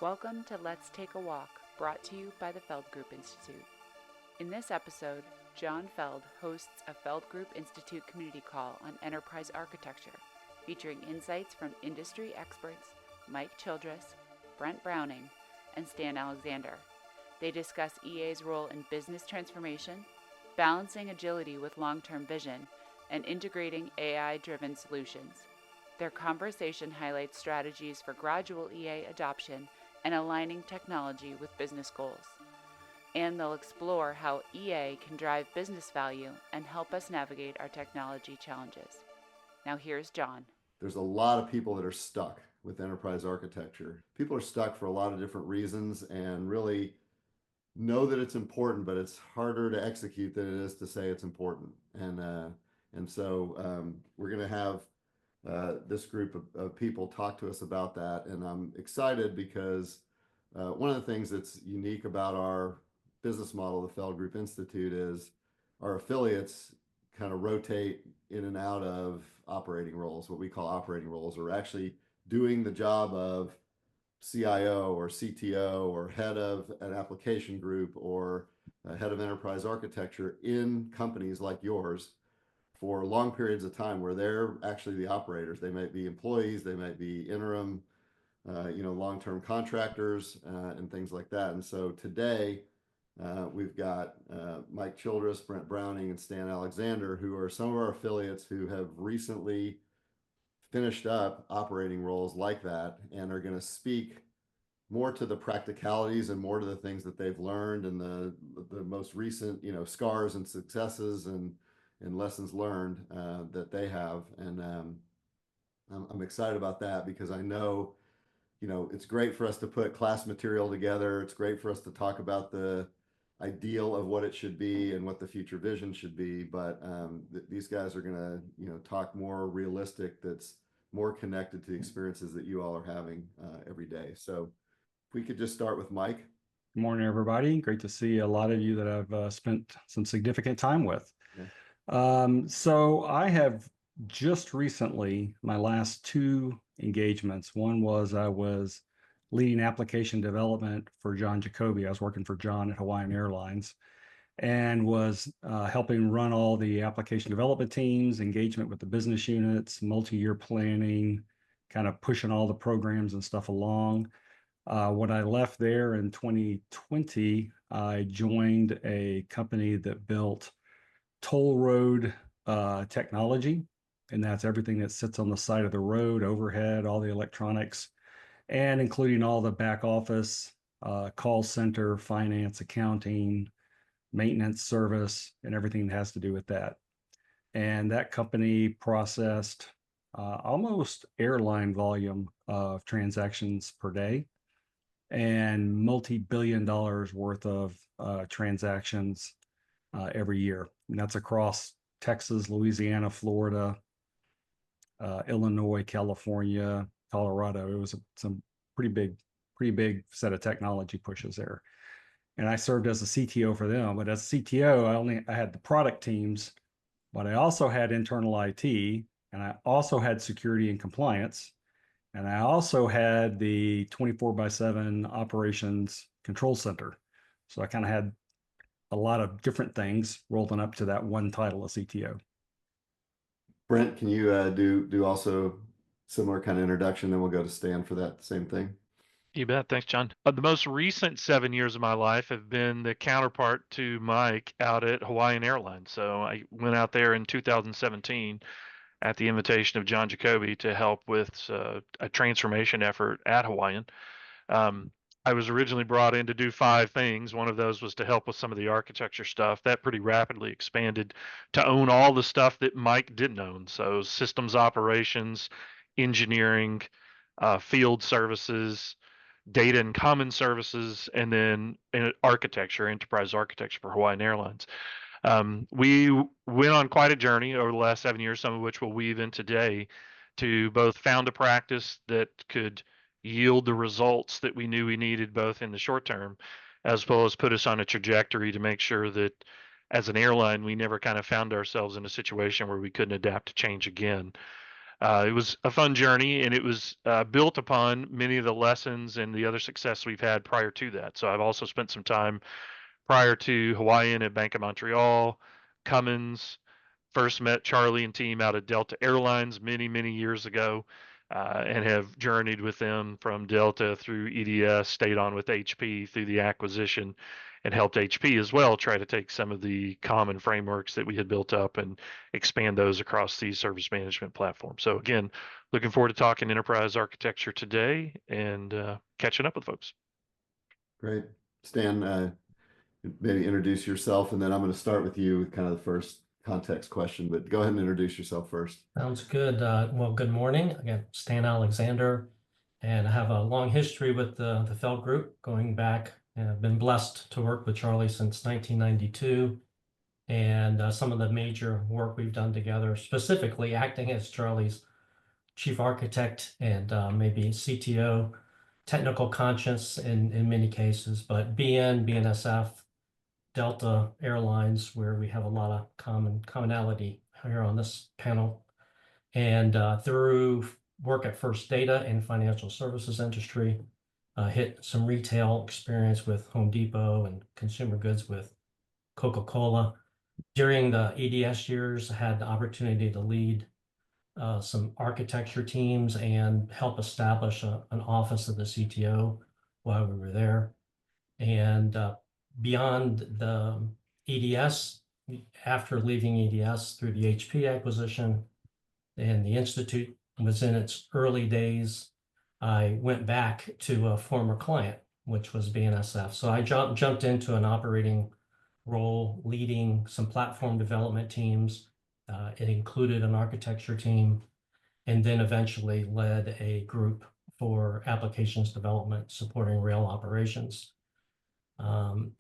Welcome to Let's Take a Walk, brought to you by the Feld Group Institute. In this episode, Jon Feld hosts a Feld Group Institute community call on enterprise architecture, featuring insights from industry experts Mike Childress, Brent Browning, and Stan Alexander. They discuss EA's role in business transformation, balancing agility with long-term vision, and integrating AI-driven solutions. Their conversation highlights strategies for gradual EA adoption and aligning technology with business goals. And they'll explore how EA can drive business value and help us navigate our technology challenges. Now here's Jon. There's a lot of people that are stuck with enterprise architecture. People are stuck for a lot of different reasons and really know that it's important, but it's harder to execute than it is to say it's important. And so we're going to have this group of people talk to us about that. And I'm excited because one of the things that's unique about our business model, the Feld Group Institute, is our affiliates kind of rotate in and out of operating roles, what we call operating roles, or actually doing the job of CIO or CTO or head of an application group or head of enterprise architecture in companies like yours for long periods of time where they're actually the operators. They might be employees, they might be interim, long-term contractors and things like that. And so today we've got Mike Childress, Brent Browning, and Stan Alexander, who are some of our affiliates who have recently finished up operating roles like that and are going to speak more to the practicalities and more to the things that they've learned and the most recent, scars and successes and lessons learned that they have. And I'm excited about that because I know, it's great for us to put class material together. It's great for us to talk about the ideal of what it should be and what the future vision should be. But these guys are going to, talk more realistic, that's more connected to the experiences that you all are having every day. So if we could just start with Mike. Good morning, everybody. Great to see a lot of you that I've spent some significant time with. Yeah. So I have just recently, my last two engagements, one was I was leading application development for John Jacoby. I was working for John at Hawaiian Airlines and was helping run all the application development teams, engagement with the business units, multi-year planning, kind of pushing all the programs and stuff along. When I left there in 2020, I joined a company that built toll road technology, and that's everything that sits on the side of the road, overhead, all the electronics, and including all the back office, call center, finance, accounting, maintenance, service, and everything that has to do with that. And that company processed almost airline volume of transactions per day and multi-billion dollars worth of transactions every year. And that's across Texas, Louisiana, Florida, Illinois, California, Colorado. It was some pretty big set of technology pushes there. And I served as a CTO for them. But as a CTO, I had the product teams, but I also had internal IT, and I also had security and compliance. And I also had the 24/7 operations control center. So I kind of had a lot of different things rolling up to that one title of CTO. Brent, can you do also similar kind of introduction? Then we'll go to Stan for that same thing. You bet. Thanks, Jon. The most recent 7 years of my life have been the counterpart to Mike out at Hawaiian Airlines. So I went out there in 2017 at the invitation of John Jacoby to help with a transformation effort at Hawaiian. I was originally brought in to do 5 things. One of those was to help with some of the architecture stuff. That pretty rapidly expanded to own all the stuff that Mike didn't own. So systems operations, engineering, field services, data and common services, and then architecture, enterprise architecture for Hawaiian Airlines. We went on quite a journey over the last 7 years, some of which we'll weave in today, to both found a practice that could yield the results that we knew we needed both in the short term, as well as put us on a trajectory to make sure that as an airline, we never kind of found ourselves in a situation where we couldn't adapt to change again. It was a fun journey, and it was built upon many of the lessons and the other success we've had prior to that. So I've also spent some time prior to Hawaiian at Bank of Montreal, Cummins. First met Charlie and team out of Delta Airlines many, many years ago, and have journeyed with them from Delta through EDS, stayed on with HP through the acquisition, and helped HP as well try to take some of the common frameworks that we had built up and expand those across the service management platform. So again, looking forward to talking enterprise architecture today and catching up with folks. Great. Stan, maybe introduce yourself, and then I'm going to start with you with kind of the first context question, but go ahead and introduce yourself first. Sounds good. Well, good morning. Again, Stan Alexander, and I have a long history with the Feld Group going back, and I've been blessed to work with Charlie since 1992. And some of the major work we've done together, specifically acting as Charlie's chief architect and maybe CTO, technical conscience in many cases, but BNSF, Delta Airlines, where we have a lot of commonality here on this panel. And through work at First Data in financial services industry, hit some retail experience with Home Depot and consumer goods with Coca-Cola. During the EDS years, I had the opportunity to lead some architecture teams and help establish an office of the CTO while we were there. And beyond the EDS, after leaving EDS through the HP acquisition, and the Institute was in its early days, I went back to a former client, which was BNSF. So I jumped into an operating role, leading some platform development teams. It included an architecture team, and then eventually led a group for applications development supporting rail operations.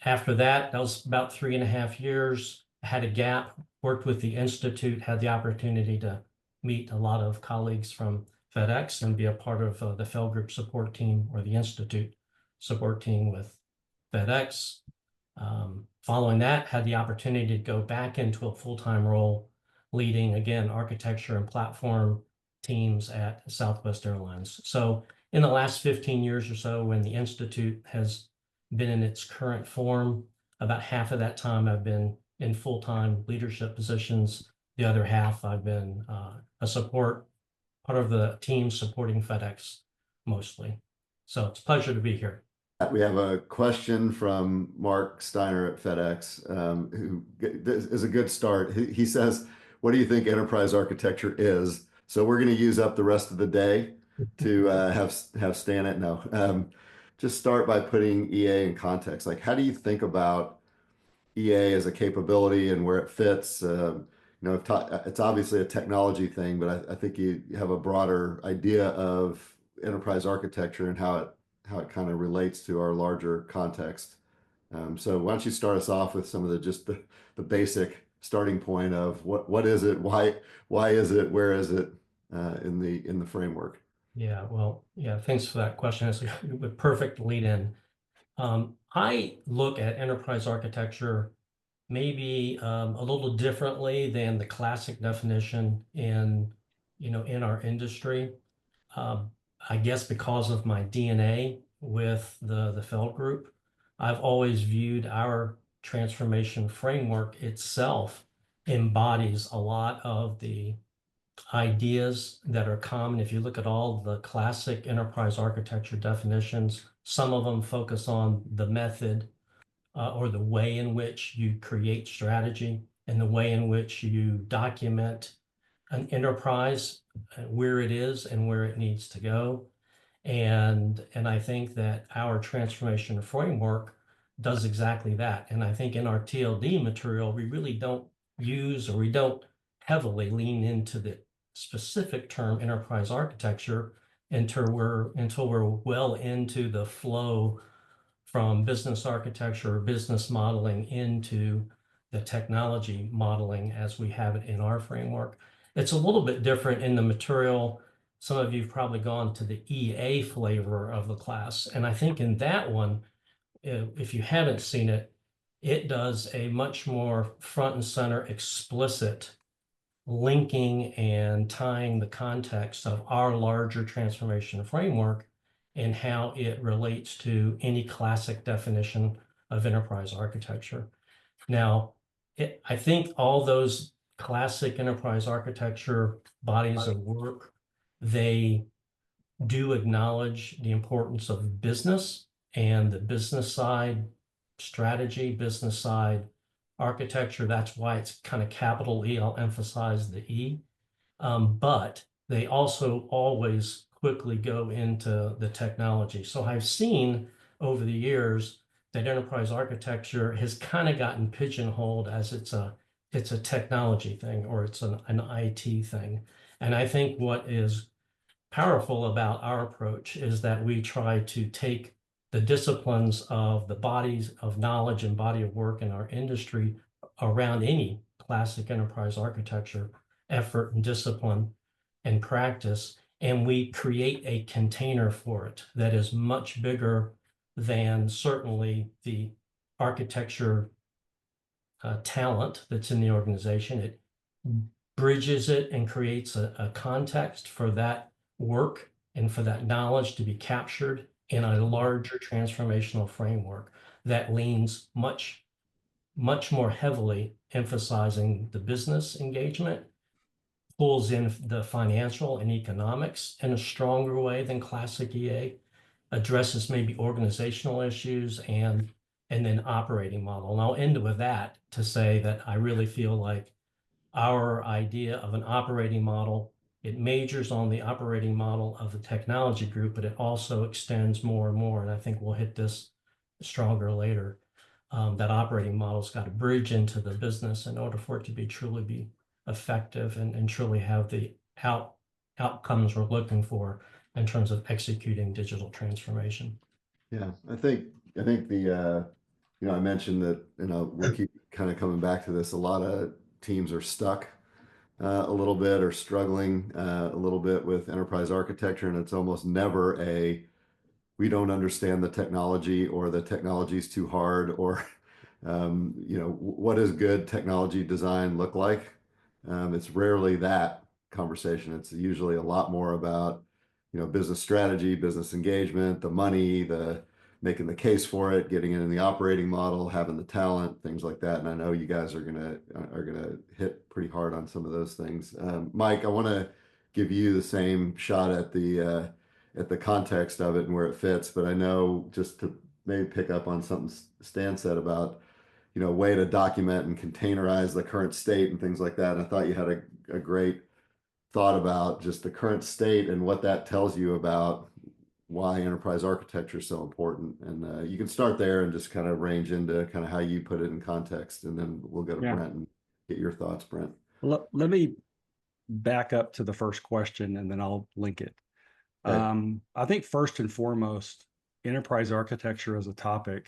After that was about 3.5 years. I had a gap, worked with the Institute, had the opportunity to meet a lot of colleagues from FedEx and be a part of the Feld Group support team, or the Institute support team with FedEx. Following that, had the opportunity to go back into a full-time role, leading, again, architecture and platform teams at Southwest Airlines. So in the last 15 years or so, when the Institute has been in its current form, about half of that time I've been in full-time leadership positions. The other half I've been part of the team supporting FedEx mostly. So it's a pleasure to be here. We have a question from Mark Steiner at FedEx, who is a good start. He says, what do you think enterprise architecture is? So we're going to use up the rest of the day to have Stan it. No, just start by putting EA in context. Like, how do you think about EA as a capability and where it fits? It's obviously a technology thing, but I think you have a broader idea of enterprise architecture and how it kind of relates to our larger context. So why don't you start us off with some of the basic starting point of what is it, why is it, where is it in the framework? Yeah, well, yeah, thanks for that question. It's a perfect lead in. I look at enterprise architecture maybe a little differently than the classic definition in our industry. I guess because of my DNA with the Feld Group, I've always viewed our transformation framework itself embodies a lot of the ideas that are common. If you look at all the classic enterprise architecture definitions, some of them focus on the method or the way in which you create strategy and the way in which you document an enterprise, where it is and where it needs to go. And I think that our transformation framework does exactly that. And I think in our TLD material, we really don't use, or we don't heavily lean into the specific term enterprise architecture until we're well into the flow from business architecture or business modeling into the technology modeling as we have it in our framework. It's a little bit different in the material. Some of you have probably gone to the EA flavor of the class. And I think in that one, if you haven't seen it, it does a much more front and center explicit linking and tying the context of our larger transformation framework and how it relates to any classic definition of enterprise architecture. Now, I think all those classic enterprise architecture bodies of work, they do acknowledge the importance of business and the business side strategy, business side architecture. That's why it's kind of capital E. I'll emphasize the E. But they also always quickly go into the technology. So I've seen over the years that enterprise architecture has kind of gotten pigeonholed as it's a technology thing or it's an IT thing. And I think what is powerful about our approach is that we try to take the disciplines of the bodies of knowledge and body of work in our industry around any classic enterprise architecture effort and discipline and practice, and we create a container for it that is much bigger than certainly the architecture talent that's in the organization. It bridges it and creates a context for that work and for that knowledge to be captured in a larger transformational framework that leans much more heavily emphasizing the business engagement, pulls in the financial and economics in a stronger way than classic EA, addresses maybe organizational issues and then operating model. And I'll end with that to say that I really feel like our idea of an operating model, it majors on the operating model of the technology group, but it also extends more and more. And I think we'll hit this stronger later. That operating model's got to bridge into the business in order for it to truly be effective and truly have the outcomes we're looking for in terms of executing digital transformation. Yeah, I think the I mentioned that we'll keep kind of coming back to this. A lot of teams are stuck a little bit or struggling a little bit with enterprise architecture, and it's almost never we don't understand the technology or the technology is too hard or what does good technology design look like? It's rarely that conversation. It's usually a lot more about business strategy, business engagement, the money, the making the case for it, getting it in the operating model, having the talent, things like that. And I know you guys are gonna hit pretty hard on some of those things. Mike, I want to give you the same shot at the context of it and where it fits, but I know just to maybe pick up on something Stan said about a way to document and containerize the current state and things like that. And I thought you had a great thought about just the current state and what that tells you about why enterprise architecture is so important. And you can start there and just kind of range into kind of how you put it in context, and then we'll go to Brent and get your thoughts, Brent. Let me back up to the first question and then I'll link it. Okay. I think first and foremost, enterprise architecture as a topic,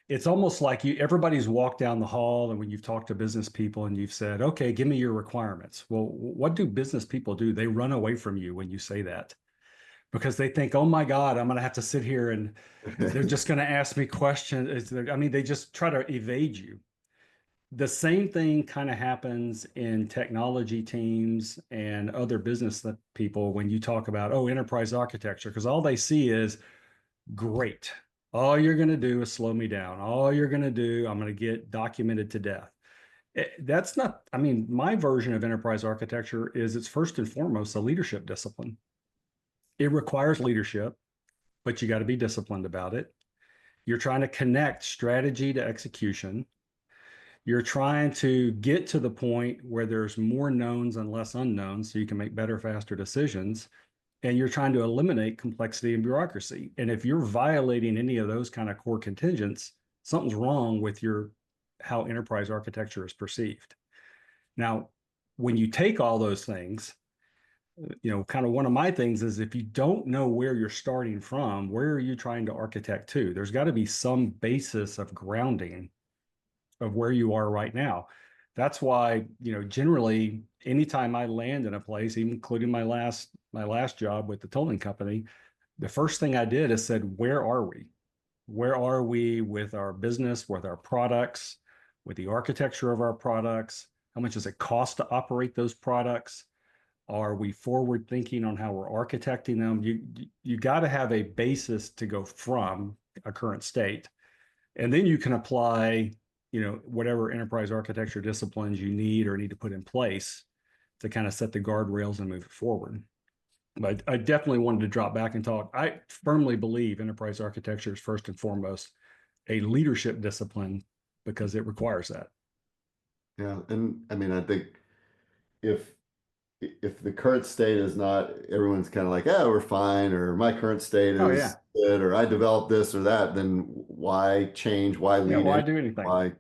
it's almost like everybody's walked down the hall, and when you've talked to business people and you've said, okay, give me your requirements. Well, what do business people do? They run away from you when you say that, because they think, oh my God, I'm going to have to sit here and they're just going to ask me questions. They just try to evade you. The same thing kind of happens in technology teams and other business people when you talk about, enterprise architecture, because all they see is, great. All you're going to do is slow me down. All you're going to do, I'm going to get documented to death. That's not, my version of enterprise architecture is it's first and foremost a leadership discipline. It requires leadership, but you got to be disciplined about it. You're trying to connect strategy to execution. You're trying to get to the point where there's more knowns and less unknowns so you can make better, faster decisions. And you're trying to eliminate complexity and bureaucracy. And if you're violating any of those kind of core contingents, something's wrong with how enterprise architecture is perceived. Now, when you take all those things, kind of one of my things is, if you don't know where you're starting from, where are you trying to architect to? There's got to be some basis of grounding of where you are right now. That's why, generally, anytime I land in a place, even including my last job with the tolling company, the first thing I did is said, where are we? Where are we with our business, with our products, with the architecture of our products? How much does it cost to operate those products? Are we forward thinking on how we're architecting them? You got to have a basis to go from a current state, and then you can apply, whatever enterprise architecture disciplines you need or need to put in place to kind of set the guardrails and move it forward. But I definitely wanted to drop back and talk. I firmly believe enterprise architecture is first and foremost a leadership discipline because it requires that. Yeah, and I mean, I think if the current state is not, everyone's kind of like, yeah, we're fine, or my current state Oh is yeah, good, or I developed this or that, then why change? Why yeah. lean Why in? do anything? Why,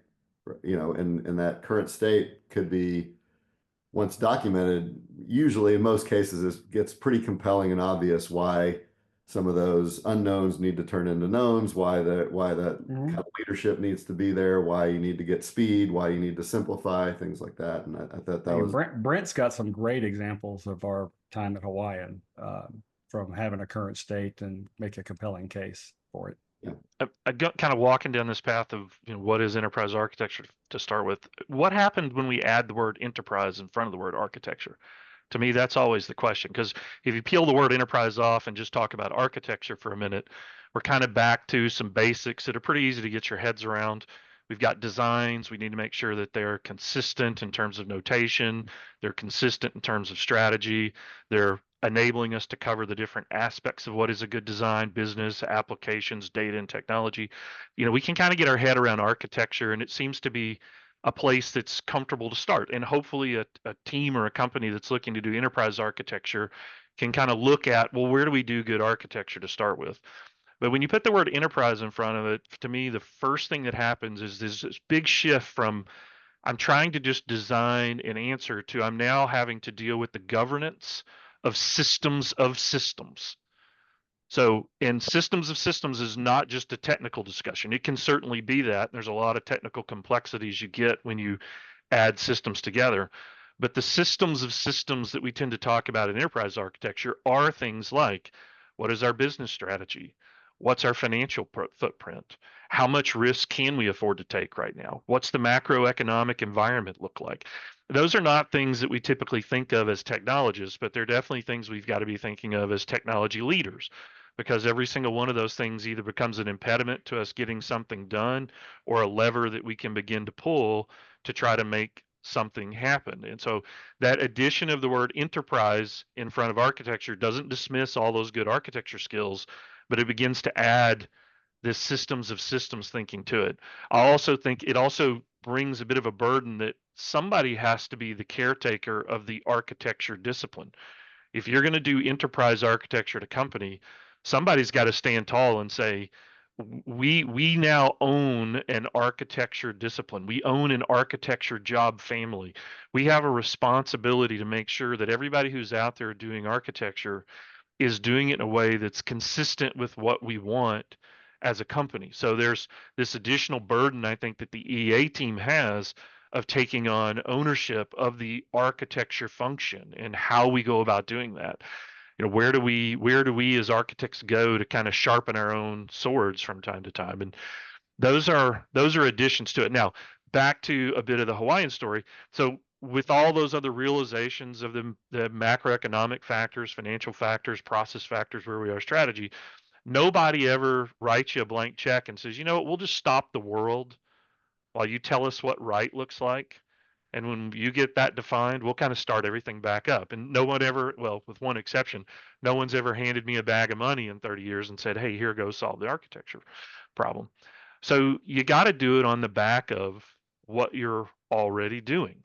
and that current state could be, once documented, usually in most cases, it gets pretty compelling and obvious why some of those unknowns need to turn into knowns, why that kind of leadership needs to be there, why you need to get speed, why you need to simplify, things like that. And I thought that was Brent's got some great examples of our time at Hawaiian, from having a current state and make a compelling case for it. I got kind of walking down this path of what is enterprise architecture to start with. What happened when we add the word enterprise in front of the word architecture? To me, that's always the question, because if you peel the word enterprise off and just talk about architecture for a minute, we're kind of back to some basics that are pretty easy to get your heads around. We've got designs. We need to make sure that they're consistent in terms of notation. They're consistent in terms of strategy. They're enabling us to cover the different aspects of what is a good design, business, applications, data, and technology. We can kind of get our head around architecture, and it seems to be a place that's comfortable to start. And hopefully a team or a company that's looking to do enterprise architecture can kind of look at, well, where do we do good architecture to start with? But when you put the word enterprise in front of it, to me, the first thing that happens is this big shift from I'm trying to just design an answer to I'm now having to deal with the governance of systems of systems. So, and systems of systems is not just a technical discussion. It can certainly be that. There's a lot of technical complexities you get when you add systems together. But the systems of systems that we tend to talk about in enterprise architecture are things like, what is our business strategy? What's our financial footprint? How much risk can we afford to take right now? What's the macroeconomic environment look like? Those are not things that we typically think of as technologists, but they're definitely things we've got to be thinking of as technology leaders, because every single one of those things either becomes an impediment to us getting something done or a lever that we can begin to pull to try to make something happen. And so that addition of the word enterprise in front of architecture doesn't dismiss all those good architecture skills, but it begins to add this systems of systems thinking to it. I also think it also brings a bit of a burden that somebody has to be the caretaker of the architecture discipline. If you're going to do enterprise architecture at a company, somebody's got to stand tall and say, we now own an architecture discipline. We own an architecture job family. We have a responsibility to make sure that everybody who's out there doing architecture is doing it in a way that's consistent with what we want as a company. So there's this additional burden, I think, that the EA team has of taking on ownership of the architecture function and how we go about doing that. Where do we as architects go to kind of sharpen our own swords from time to time? And those are additions to it. Now, back to a bit of the Hawaiian story. So with all those other realizations of the macroeconomic factors, financial factors, process factors, where we are strategy, nobody ever writes you a blank check and says, we'll just stop the world while you tell us what right looks like. And when you get that defined, we'll kind of start everything back up. And no one ever, well, with one exception, no one's ever handed me a bag of money in 30 years and said, hey, here, go solve the architecture problem. So you got to do it on the back of what you're already doing.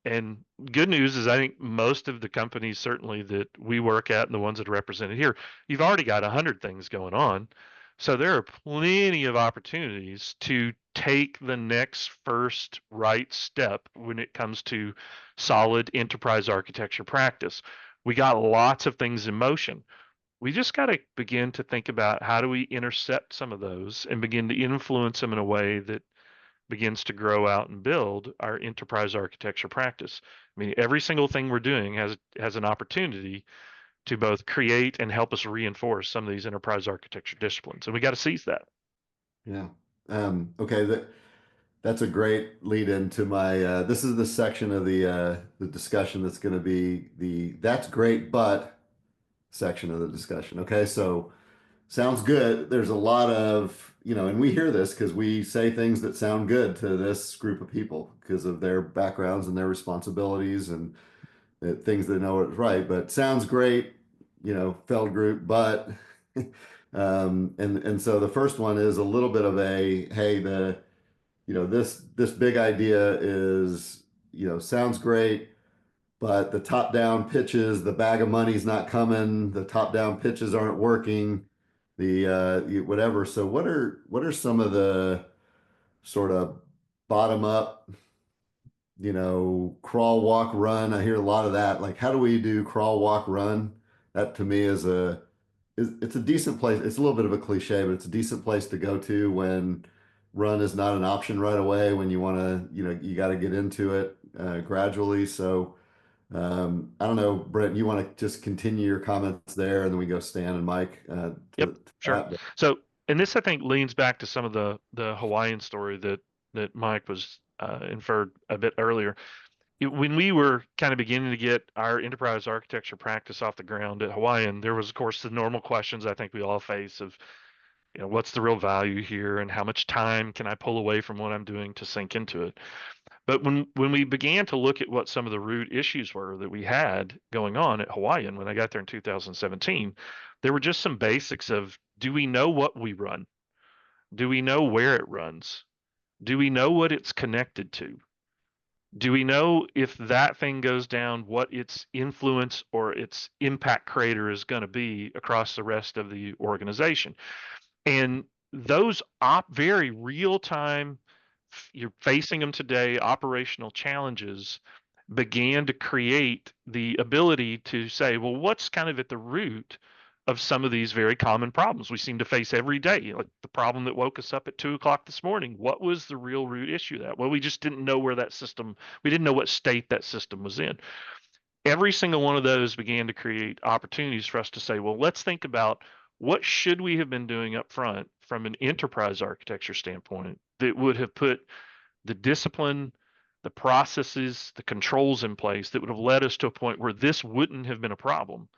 And good news is I think most of the companies certainly that we work at and the ones that are represented here, you've already got 100 things going on. So there are plenty of opportunities to take the next first right step when it comes to solid enterprise architecture practice. We got lots of things in motion. We just got to begin to think about how do we intercept some of those and begin to influence them in a way that begins to grow out and build our enterprise architecture practice. I mean, every single thing we're doing has an opportunity to both create and help us reinforce some of these enterprise architecture disciplines, and we got to seize that. Yeah. Okay. That's a great lead into my, this is the section of the discussion that's going to be the "that's great, but" section of the discussion. Okay, so sounds good. There's a lot of, and we hear this because we say things that sound good to this group of people because of their backgrounds and their responsibilities and things they know is right. But sounds great, Feld group, but and so the first one is a little bit of a, hey, this big idea is, sounds great, but the top down pitches, the bag of money's not coming, the top down pitches aren't working, whatever. So what are some of the sort of bottom up, crawl, walk, run? I hear a lot of that. Like, how do we do crawl, walk, run? That to me it's a decent place. It's a little bit of a cliche, but it's a decent place to go to when run is not an option right away, when you want to, you got to get into it gradually. So I don't know, Brent, you want to just continue your comments there, and then we go Stan and Mike Yep, to sure. that. So, and this I think leans back to some of the Hawaiian story that Mike was inferred a bit earlier. When we were kind of beginning to get our enterprise architecture practice off the ground at Hawaiian, there was, of course, the normal questions I think we all face of, what's the real value here and how much time can I pull away from what I'm doing to sink into it? But when we began to look at what some of the root issues were that we had going on at Hawaiian when I got there in 2017, there were just some basics of, do we know what we run? Do we know where it runs? Do we know what it's connected to? Do we know if that thing goes down, what its influence or its impact crater is going to be across the rest of the organization? And those very real time, you're facing them today, operational challenges began to create the ability to say, well, what's kind of at the root of some of these very common problems we seem to face every day? Like the problem that woke us up at 2 o'clock this morning. What was the real root issue of that? Well, we just didn't know we didn't know what state that system was in. Every single one of those began to create opportunities for us to say, well, let's think about what should we have been doing up front from an enterprise architecture standpoint that would have put the discipline, the processes, the controls in place that would have led us to a point where this wouldn't have been a problem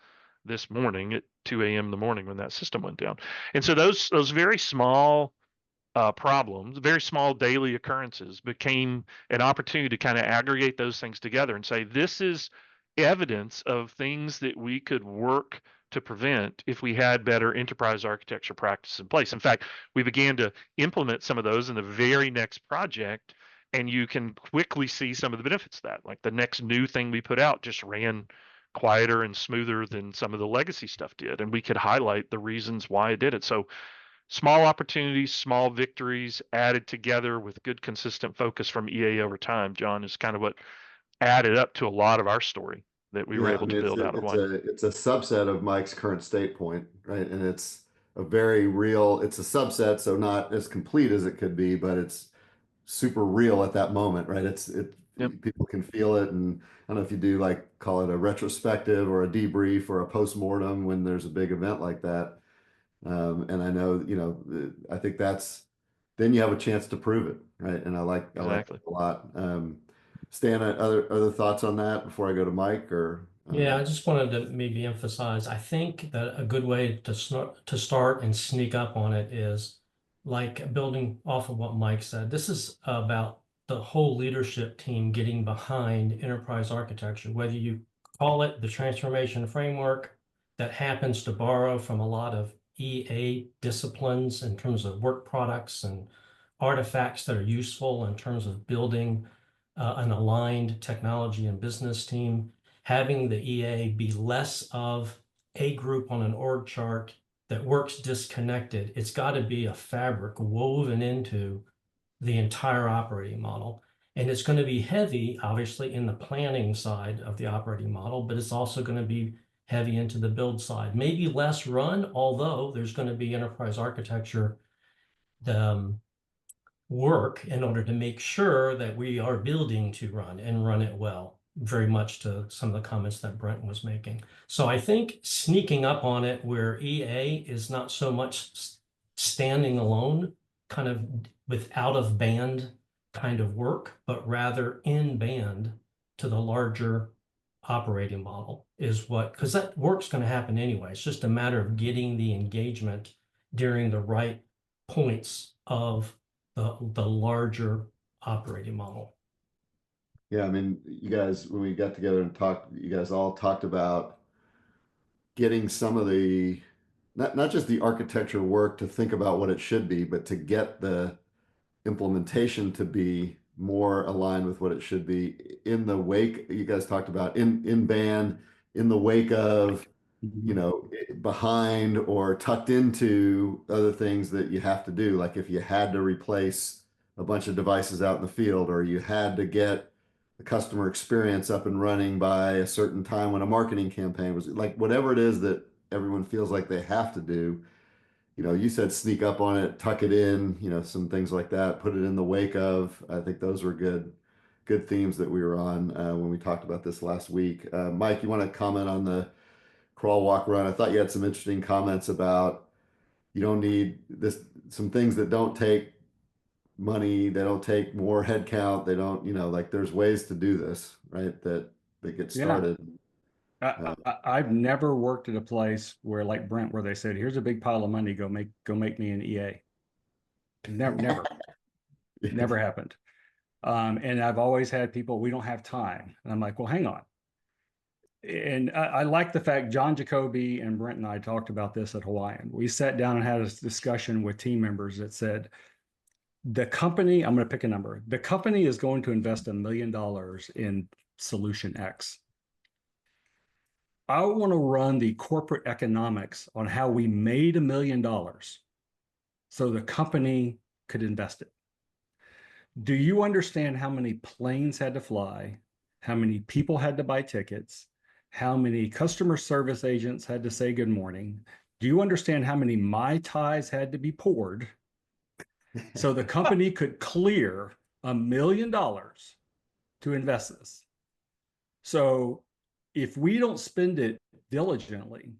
this morning at 2 a.m. in the morning when that system went down. And so those very small problems, very small daily occurrences, became an opportunity to kind of aggregate those things together and say, this is evidence of things that we could work to prevent if we had better enterprise architecture practices in place. In fact, we began to implement some of those in the very next project, and you can quickly see some of the benefits of that. Like the next new thing we put out just ran quieter and smoother than some of the legacy stuff did, and we could highlight the reasons why it did it. So small opportunities, small victories added together with good consistent focus from EA over time, John, is kind of what added up to a lot of our story that we were Yeah, I able to mean, build out of one. it's a subset of Mike's current state point, right? And it's a very real, it's a subset, so not as complete as it could be, but it's super real at that moment, right? Yep. People can feel it. And I don't know if you do, like, call it a retrospective or a debrief or a postmortem when there's a big event like that. And I know, I think then you have a chance to prove it, right? And I like Exactly. that a lot. Stan, other thoughts on that before I go to Mike? Or Yeah, I just wanted to maybe emphasize, I think that a good way to start and sneak up on it is like building off of what Mike said. This is about the whole leadership team getting behind enterprise architecture, whether you call it the transformation framework that happens to borrow from a lot of EA disciplines in terms of work products and artifacts that are useful in terms of building an aligned technology and business team. Having the EA be less of a group on an org chart that works disconnected. It's got to be a fabric woven into the entire operating model. And it's going to be heavy, obviously, in the planning side of the operating model, but it's also going to be heavy into the build side. Maybe less run, although there's going to be enterprise architecture work in order to make sure that we are building to run and run it well, very much to some of the comments that Brent was making. So I think sneaking up on it where EA is not so much standing alone, kind of with out of band kind of work, but rather in band to the larger operating model is what, because that work's going to happen anyway. It's just a matter of getting the engagement during the right points of the larger operating model. Yeah, I mean, you guys, when we got together and talked, you guys all talked about getting some of the, not just the architecture work to think about what it should be, but to get the implementation to be more aligned with what it should be in the wake. You guys talked about in band, in the wake of, you know, behind or tucked into other things that you have to do. Like if you had to replace a bunch of devices out in the field, or you had to get the customer experience up and running by a certain time when a marketing campaign was, like, whatever it is that everyone feels like they have to do. You know, you said sneak up on it, tuck it in, you know, some things like that, put it in the wake of. I think those were good themes that we were on when we talked about this last week. Mike, you want to comment on the crawl, walk, run? I thought you had some interesting comments about you don't need this, some things that don't take money, they don't take more headcount, they don't, you know, like there's ways to do this, right? That get Yeah. started. I've never worked at a place where, like Brent, where they said, "Here's a big pile of money. Go make me an EA." Never happened. And I've always had people, "We don't have time," and I'm like, "Well, hang on." And I like the fact John Jacoby and Brent and I talked about this at Hawaiian. We sat down and had a discussion with team members that said, the company, I'm going to pick a number, the company is going to invest $1 million in solution X. I want to run the corporate economics on how we made $1 million so the company could invest it. Do you understand how many planes had to fly, how many people had to buy tickets, how many customer service agents had to say good morning? Do you understand how many Mai Tais had to be poured so the company could clear $1 million to invest this? So if we don't spend it diligently,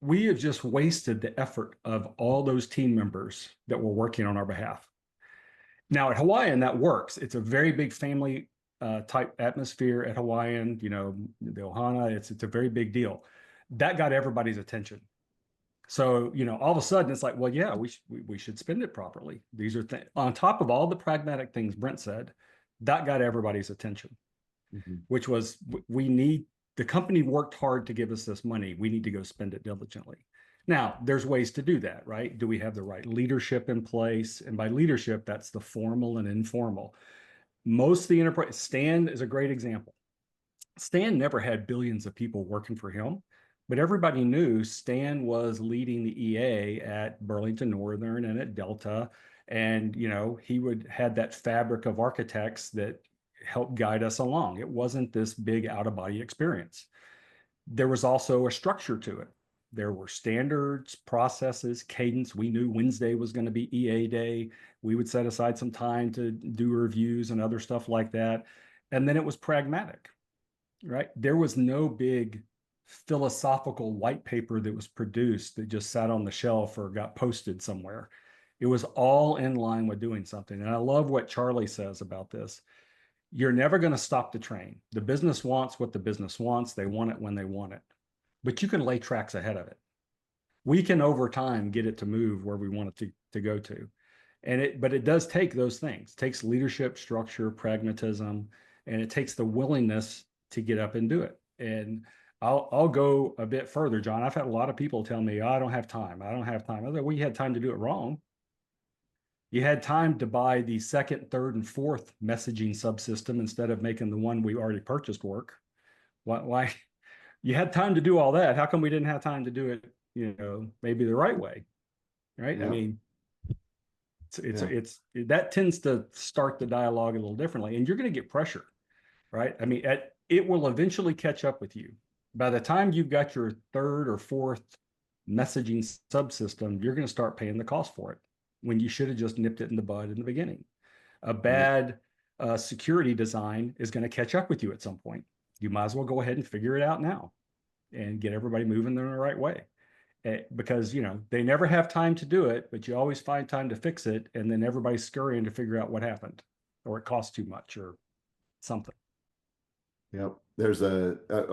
we have just wasted the effort of all those team members that were working on our behalf. Now at Hawaiian, that works. It's a very big family type atmosphere at Hawaiian, you know, the Ohana, it's a very big deal. That got everybody's attention. So, you know, all of a sudden it's like, well, yeah, we should spend it properly. These are on top of all the pragmatic things Brent said, that got everybody's attention, which was, the company worked hard to give us this money. We need to go spend it diligently. Now, there's ways to do that, right? Do we have the right leadership in place? And by leadership, that's the formal and informal. Most of the enterprise, Stan is a great example. Stan never had billions of people working for him, but everybody knew Stan was leading the EA at Burlington Northern and at Delta. And, you know, he had that fabric of architects that helped guide us along. It wasn't this big out-of-body experience. There was also a structure to it. There were standards, processes, cadence. We knew Wednesday was going to be EA day. We would set aside some time to do reviews and other stuff like that. And then it was pragmatic, right? There was no big philosophical white paper that was produced that just sat on the shelf or got posted somewhere. It was all in line with doing something. And I love what Charlie says about this. You're never going to stop the train. The business wants what the business wants. They want it when they want it. But you can lay tracks ahead of it. We can, over time, get it to move where we want it to go to. But it does take those things. It takes leadership, structure, pragmatism, and it takes the willingness to get up and do it. And I'll go a bit further, John. I've had a lot of people tell me, "Oh, I don't have time. I don't have time." I was like, well, you had time to do it wrong. You had time to buy the second, third, and fourth messaging subsystem instead of making the one we already purchased work. Why? You had time to do all that. How come we didn't have time to do it, you know, maybe the right way, right? Yeah. I mean, that tends to start the dialogue a little differently, and you're going to get pressure, right? I mean, it will eventually catch up with you. By the time you've got your third or fourth messaging subsystem, you're going to start paying the cost for it when you should have just nipped it in the bud in the beginning. A bad security design is going to catch up with you at some point. You might as well go ahead and figure it out now and get everybody moving in the right way. Because, you know, they never have time to do it, but you always find time to fix it. And then everybody's scurrying to figure out what happened. or it costs too much or something. Yep. I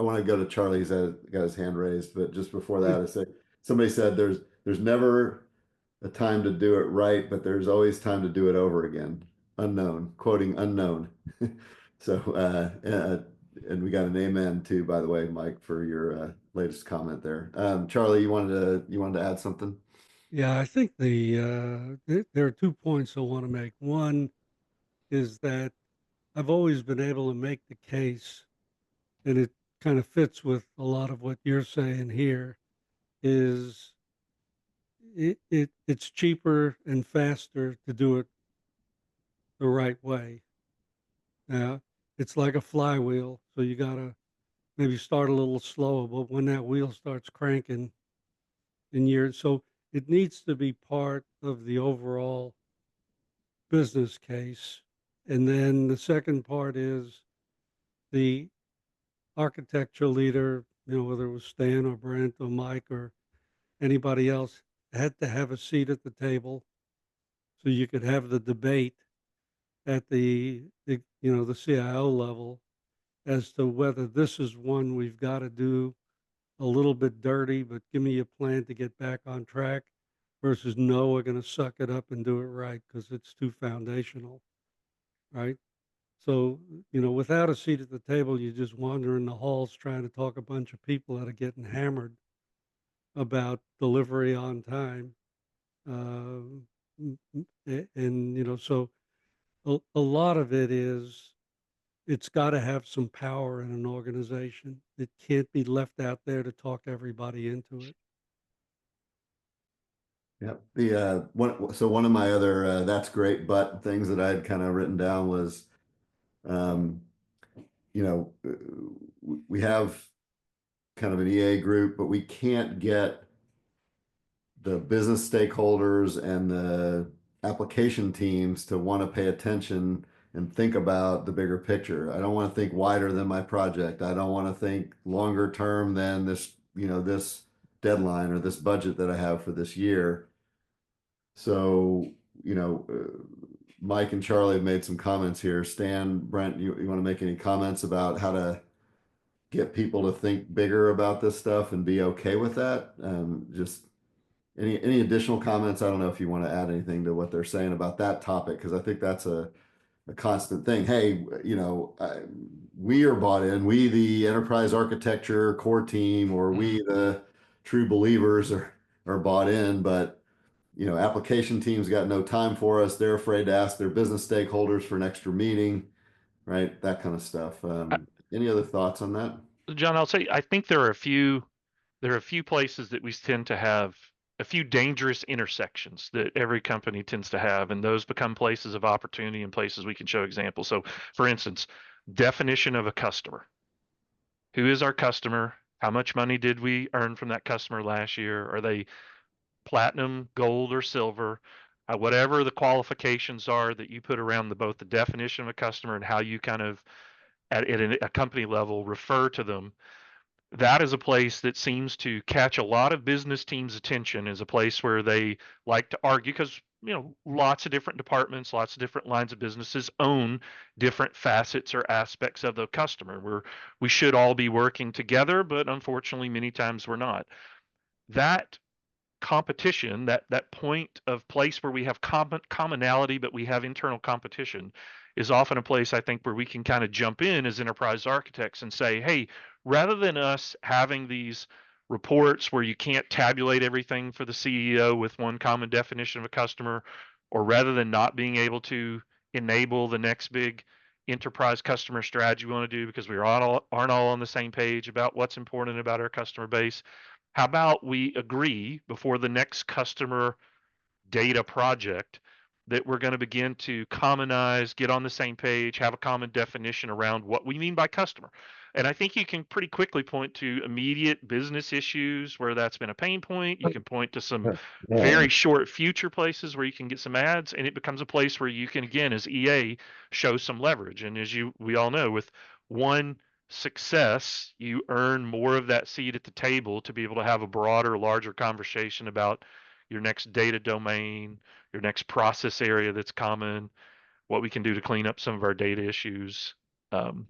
want to go to Charlie. He's got his hand raised, but just before that, I say somebody said there's never a time to do it right, but there's always time to do it over again. Unknown, quoting unknown. So, and we got an amen too, by the way, Mike, for your latest comment there. Charlie, you wanted to add something? Yeah, I think there are 2 points I want to make. One is that I've always been able to make the case, and it kind of fits with a lot of what you're saying here, is it's cheaper and faster to do it the right way. Now, it's like a flywheel, so you gotta maybe start a little slower, but when that wheel starts cranking so it needs to be part of the overall business case. And then the second part is the architecture leader, whether it was Stan or Brent or Mike or anybody else, had to have a seat at the table so you could have the debate at the CIO level as to whether this is one we've got to do a little bit dirty, but give me a plan to get back on track, versus no, we're going to suck it up and do it right because it's too foundational, right? So, without a seat at the table, you just wander in the halls trying to talk a bunch of people that are getting hammered about delivery on time. So a lot of it is, it's got to have some power in an organization. It can't be left out there to talk everybody into it. Yep. One of my other that's great, but things that I'd kind of written down was, we have kind of an EA group, but we can't get the business stakeholders and the application teams to want to pay attention and think about the bigger picture. I don't want to think wider than my project. I don't want to think longer term than this, this deadline or this budget that I have for this year. So, Mike and Charlie have made some comments here. Stan, Brent, you want to make any comments about how to get people to think bigger about this stuff and be okay with that? Just any additional comments? I don't know if you want to add anything to what they're saying about that topic, because I think that's a constant thing. Hey, we are bought in. We, the enterprise architecture core team, or we, the true believers, are bought in, but application teams got no time for us. They're afraid to ask their business stakeholders for an extra meeting, right? That kind of stuff. Any other thoughts on that? John, I'll say I think there are a few places that we tend to have a few dangerous intersections that every company tends to have, and those become places of opportunity and places we can show examples. So, for instance, definition of a customer. Who is our customer? How much money did we earn from that customer last year? Are they platinum, gold, or silver? Whatever the qualifications are that you put around both the definition of a customer and how you kind of at a company level refer to them, that is a place that seems to catch a lot of business teams' attention, as a place where they like to argue, because lots of different departments, lots of different lines of businesses own different facets or aspects of the customer. We should all be working together, but unfortunately many times we're not. That competition, that point of place where we have commonality but we have internal competition, is often a place I think where we can kind of jump in as enterprise architects and say, hey, rather than us having these reports where you can't tabulate everything for the CEO with one common definition of a customer, or rather than not being able to enable the next big enterprise customer strategy we want to do because we aren't all on the same page about what's important about our customer base, how about we agree before the next customer data project that we're going to begin to commonize, get on the same page, have a common definition around what we mean by customer. And I think you can pretty quickly point to immediate business issues where that's been a pain point. You can point to some very short future places where you can get some ads, and it becomes a place where you can, again, as EA, show some leverage. And as we all know, with one success, you earn more of that seat at the table to be able to have a broader, larger conversation about your next data domain, your next process area that's common, what we can do to clean up some of our data issues.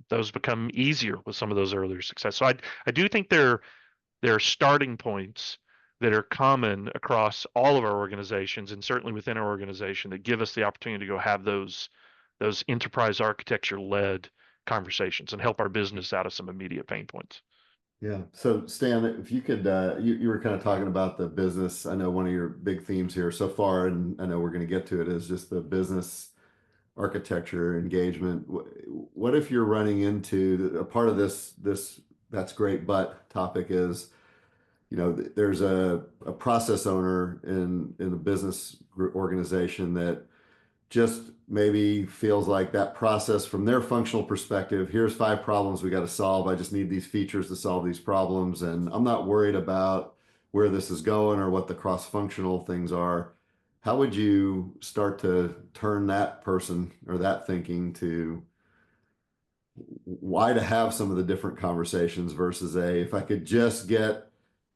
Those become easier with some of those earlier success. So I do think there are starting points that are common across all of our organizations, and certainly within our organization, that give us the opportunity to go have those enterprise architecture led conversations and help our business out of some immediate pain points. Yeah. So Stan, if you could, you were kind of talking about the business. I know one of your big themes here so far, and I know we're going to get to it, is just the business architecture engagement. What if you're running into a part of this that's great, but topic is, there's a process owner in a business organization that just maybe feels like that process from their functional perspective, here's 5 problems we got to solve. I just need these features to solve these problems. And I'm not worried about where this is going or what the cross-functional things are. How would you start to turn that person or that thinking to why to have some of the different conversations versus if I could just get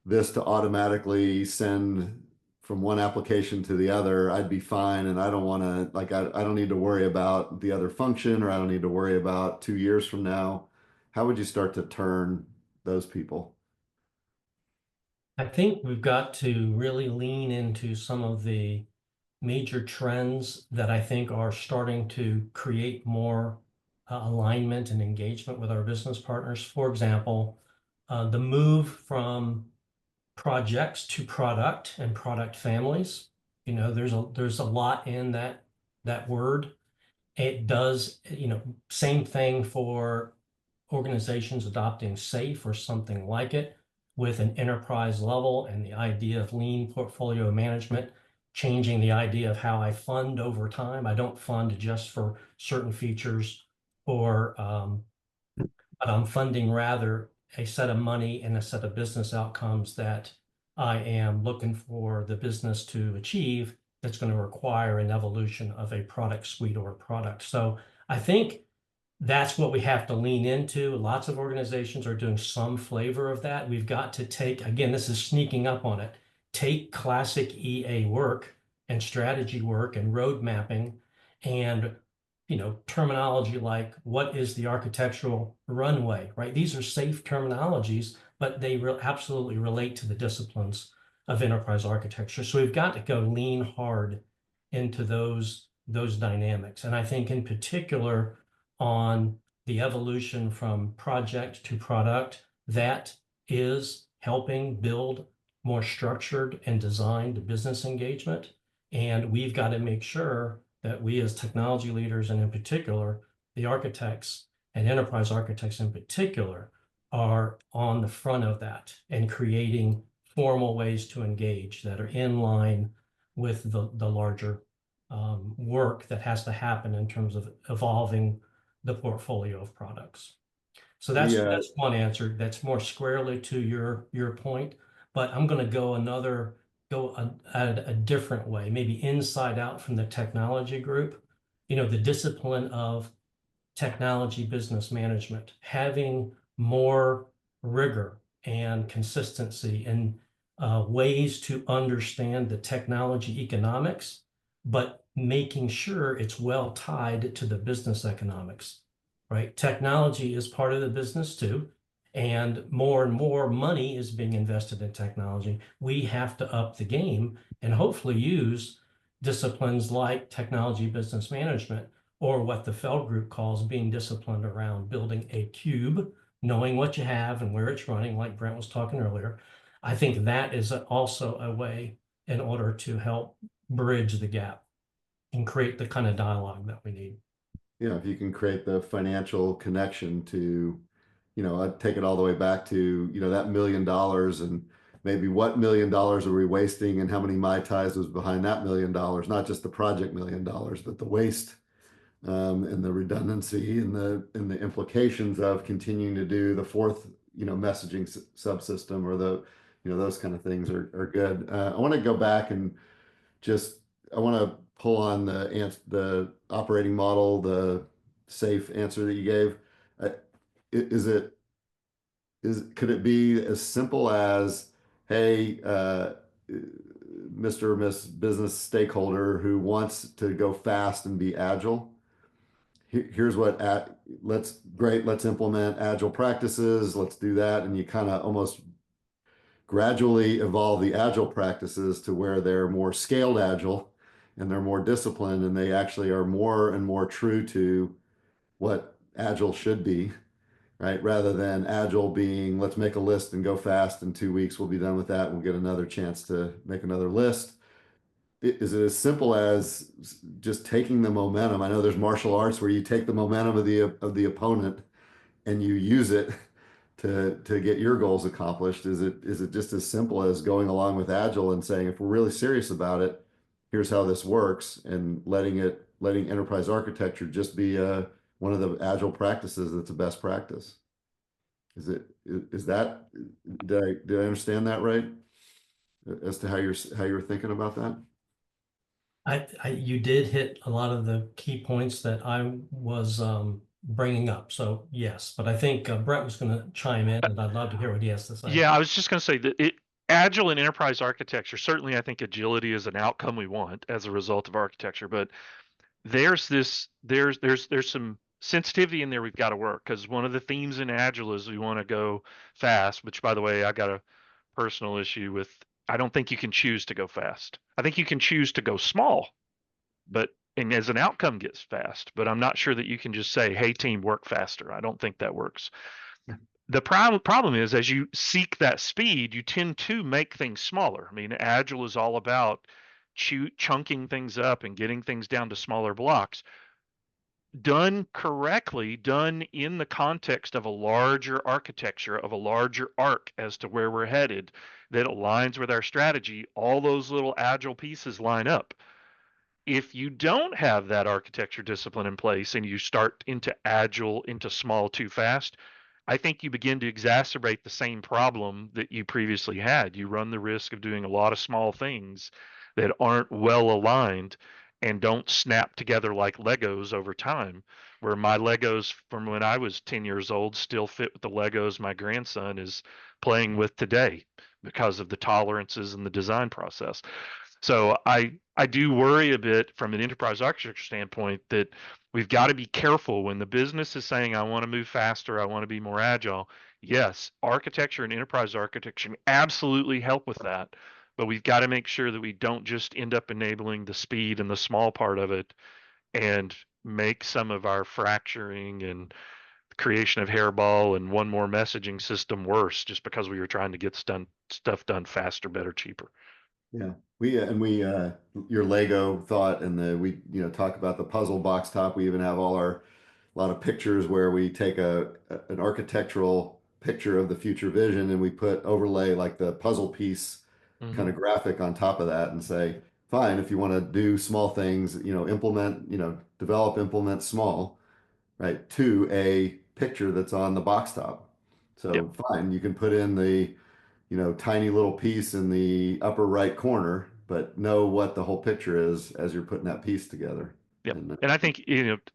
this to automatically send from one application to the other, I'd be fine. And I don't want to, I don't need to worry about the other function, or I don't need to worry about 2 years from now. How would you start to turn those people? I think we've got to really lean into some of the major trends that I think are starting to create more alignment and engagement with our business partners. For example, the move from projects to product and product families. There's a lot in that word. It does, same thing for organizations adopting SAFe or something like it with an enterprise level, and the idea of lean portfolio management, changing the idea of how I fund over time. I don't fund just for certain features but I'm funding rather a set of money and a set of business outcomes that I am looking for the business to achieve, that's going to require an evolution of a product suite or a product. So I think that's what we have to lean into. Lots of organizations are doing some flavor of that. We've got to take, again, this is sneaking up on it, take classic EA work and strategy work and road mapping and terminology like what is the architectural runway, right? These are safe terminologies, but they absolutely relate to the disciplines of enterprise architecture. So we've got to go lean hard into those dynamics. And I think in particular on the evolution from project to product, that is helping build more structured and designed business engagement. And we've got to make sure that we as technology leaders, and in particular, the architects and enterprise architects in particular, are on the front of that and creating formal ways to engage that are in line with the larger work that has to happen in terms of evolving the portfolio of products. So that's one answer that's more squarely to your point, but I'm going to go a different way, maybe inside out from the technology group. The discipline of technology business management, having more rigor and consistency and ways to understand the technology economics, but making sure it's well tied to the business economics, right? Technology is part of the business too, and more money is being invested in technology. We have to up the game and hopefully use disciplines like technology business management, or what the Feld Group calls being disciplined around building a cube, knowing what you have and where it's running, like Brent was talking earlier. I think that is also a way in order to help bridge the gap and create the kind of dialogue that we need. Yeah, if you can create the financial connection to, I'd take it all the way back to, that $1 million, and maybe what $1 million are we wasting, and how many Mai Tais was behind that $1 million, not just the project $1 million, but the waste and the redundancy and the implications of continuing to do the fourth, messaging subsystem, or those kind of things are good. I want to go back and I want to pull on the operating model, the SAFe answer that you gave. Could it be as simple as, hey, Mr. or Miss business stakeholder who wants to go fast and be agile, here's what let's implement agile practices. Let's do that. And you kind of almost gradually evolve the agile practices to where they're more scaled agile and they're more disciplined and they actually are more and more true to what agile should be, right? Rather than agile being, let's make a list and go fast. In 2 weeks, we'll be done with that. We'll get another chance to make another list. Is it as simple as just taking the momentum? I know there's martial arts where you take the momentum of the opponent and you use it to get your goals accomplished. Is it just as simple as going along with agile and saying, if we're really serious about it, here's how this works, and letting enterprise architecture just be one of the agile practices that's a best practice? Is that, did I understand that right as to how you're thinking about that? You did hit a lot of the key points that I was bringing up. So yes, but I think Brent was going to chime in, and I'd love to hear what he has to say. Yeah, I was just going to say that agile and enterprise architecture, certainly I think agility is an outcome we want as a result of architecture, but there's some sensitivity in there we've got to work, because one of the themes in agile is we want to go fast, which, by the way, I got a personal issue with. I don't think you can choose to go fast. I think you can choose to go small, and as an outcome gets fast, but I'm not sure that you can just say, hey team, work faster. I don't think that works. The problem is, as you seek that speed, you tend to make things smaller. I mean, agile is all about chunking things up and getting things down to smaller blocks. Done correctly, done in the context of a larger architecture, of a larger arc as to where we're headed, that aligns with our strategy, all those little agile pieces line up. If you don't have that architecture discipline in place and you start into agile, into small too fast, I think you begin to exacerbate the same problem that you previously had. You run the risk of doing a lot of small things that aren't well aligned and don't snap together like Legos over time, where my Legos from when I was 10 years old still fit with the Legos my grandson is playing with today because of the tolerances and the design process. So I do worry a bit from an enterprise architecture standpoint that we've got to be careful when the business is saying, I want to move faster, I want to be more agile. Yes, architecture and enterprise architecture can absolutely help with that, but we've got to make sure that we don't just end up enabling the speed and the small part of it and make some of our fracturing and creation of hairball and one more messaging system worse just because we were trying to get stuff done faster, better, cheaper. Yeah, we your Lego thought, and we talk about the puzzle box top. We even have a lot of pictures where we take an architectural picture of the future vision and we put overlay like the puzzle piece kind of graphic on top of that and say, fine, if you want to do small things, develop, implement small, right, to a picture that's on the box top. So Yep. fine, you can put in the tiny little piece in the upper right corner, but know what the whole picture is as you're putting that piece together. Yep. And And I think,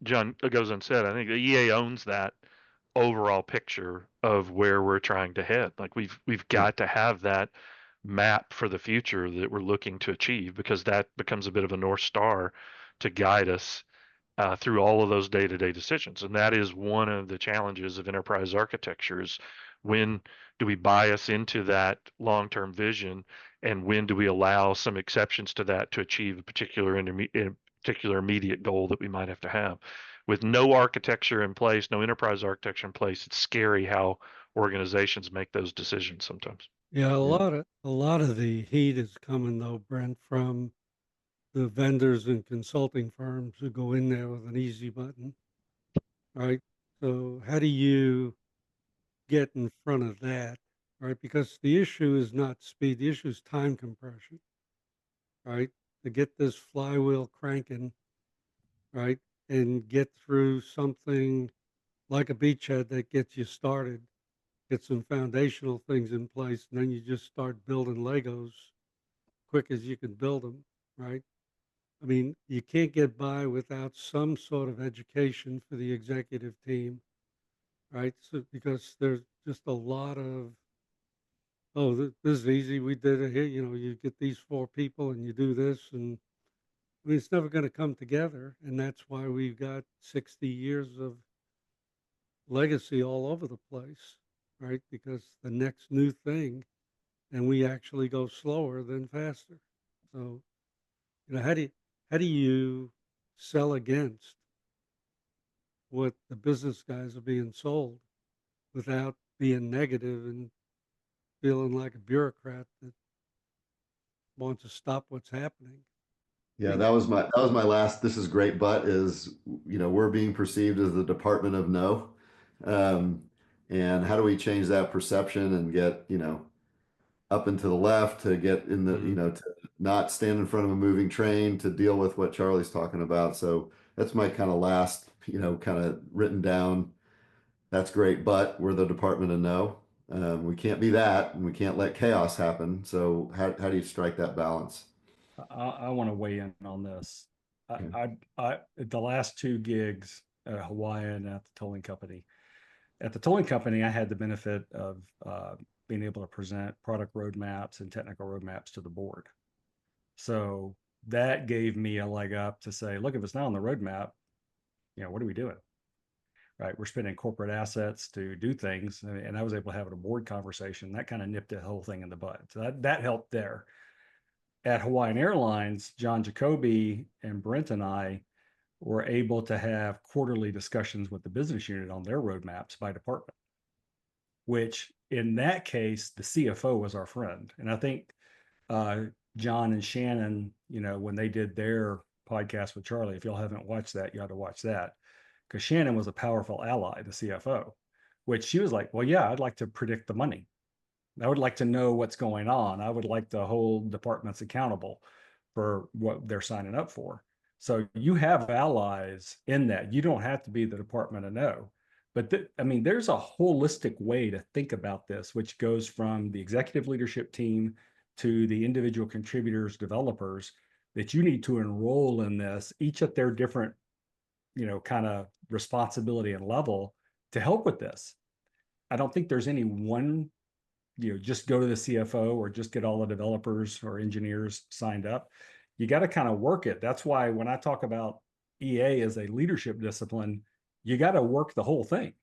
John, it goes unsaid, I think the EA owns that overall picture of where we're trying to head. Like we've got to have that map for the future that we're looking to achieve, because that becomes a bit of a North Star to guide us through all of those day-to-day decisions. And that is one of the challenges of enterprise architecture is, when do we bias into that long-term vision, and when do we allow some exceptions to that to achieve a particular immediate goal that we might have to have. With no architecture in place, no enterprise architecture in place, it's scary how organizations make those decisions sometimes. Yeah, a lot of the heat is coming though, Brent, from the vendors and consulting firms who go in there with an easy button, right? So how do you get in front of that, right? Because the issue is not speed, the issue is time compression, right? To get this flywheel cranking, right? And get through something like a beachhead that gets you started, get some foundational things in place, and then you just start building Legos quick as you can build them, right? I mean, you can't get by without some sort of education for the executive team, right? So because there's just a lot of, oh, this is easy. We did it here. You get these 4 people and you do this, and I mean, it's never going to come together. And that's why we've got 60 years of legacy all over the place, right? Because the next new thing, and we actually go slower than faster. So, how do you sell against what the business guys are being sold without being negative and feeling like a bureaucrat that wants to stop what's happening? Yeah, that was my last. This is great, but is we're being perceived as the Department of No, um, and how do we change that perception and get up and to the left to get in the to not stand in front of a moving train to deal with what Charlie's talking about. So that's my kind of last kind of written down. That's great, but we're the Department of No. We can't be that, and we can't let chaos happen. So how do you strike that balance? I want to weigh in on this. Okay. At the last two gigs at Hawaiian at the tolling company. At the tolling company, I had the benefit of being able to present product roadmaps and technical roadmaps to the board. So that gave me a leg up to say, look, if it's not on the roadmap, what are we doing? Right? We're spending corporate assets to do things, and I was able to have a board conversation. That kind of nipped the whole thing in the bud. So that helped there. At Hawaiian Airlines, John Jacoby and Brent and I were able to have quarterly discussions with the business unit on their roadmaps by department, which in that case, the CFO was our friend. And I think John and Shannon, when they did their podcast with Charlie, if y'all haven't watched that, you ought to watch that. Because Shannon was a powerful ally, the CFO, which she was like, well, yeah, I'd like to predict the money. I would like to know what's going on. I would like to hold departments accountable for what they're signing up for. So you have allies in that. You don't have to be the Department of No. But there's a holistic way to think about this, which goes from the executive leadership team to the individual contributors, developers, that you need to enroll in this, each at their different, kind of responsibility and level to help with this. I don't think there's any one just go to the CFO or just get all the developers or engineers signed up. You got to kind of work it. That's why when I talk about EA as a leadership discipline, you got to work the whole thing.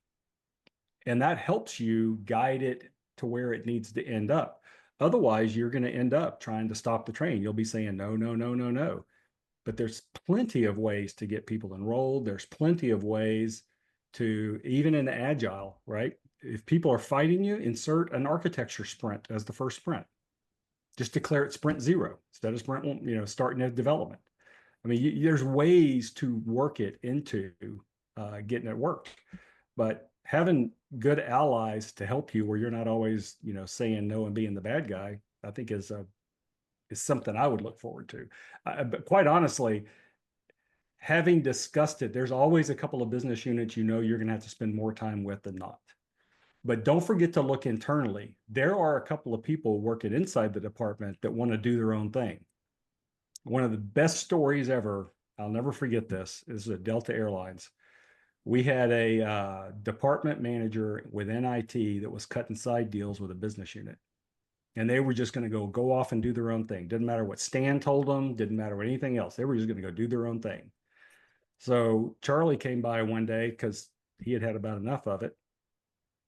And that helps you guide it to where it needs to end up. Otherwise, you're going to end up trying to stop the train. You'll be saying, no, no, no, no, no. But there's plenty of ways to get people enrolled. There's plenty of ways to, even in agile, right? If people are fighting you, insert an architecture sprint as the first sprint. Just declare it sprint 0 instead of sprint, starting at development. There's ways to work it into getting it worked. But having good allies to help you where you're not always, saying no and being the bad guy, I think is something I would look forward to. But quite honestly, having discussed it, there's always a couple of business units you're going to have to spend more time with than not. But don't forget to look internally. There are a couple of people working inside the department that want to do their own thing. One of the best stories ever, I'll never forget this, is at Delta Airlines. We had a department manager within IT that was cutting side deals with a business unit. And they were just going to go off and do their own thing. Didn't matter what Stan told them, didn't matter what anything else. They were just going to go do their own thing. So Charlie came by one day because he had had about enough of it.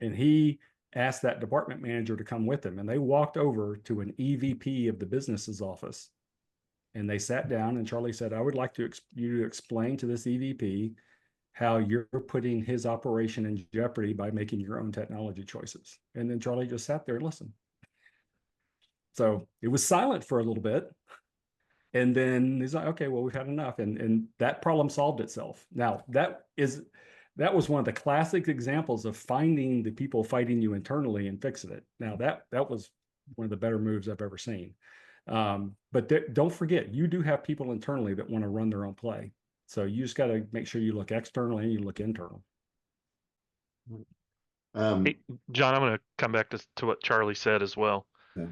And he asked that department manager to come with him. And they walked over to an EVP of the business's office. And they sat down and Charlie said, I would like you to explain to this EVP how you're putting his operation in jeopardy by making your own technology choices. And then Charlie just sat there and listened. So it was silent for a little bit. And then he's like, okay, well, we've had enough. And that problem solved itself. Now, that was one of the classic examples of finding the people fighting you internally and fixing it. Now, that was one of the better moves I've ever seen. But don't forget, you do have people internally that want to run their own play. So you just got to make sure you look externally and you look internal. Hey, John, I'm going to come back to what Charlie said as well. Yeah.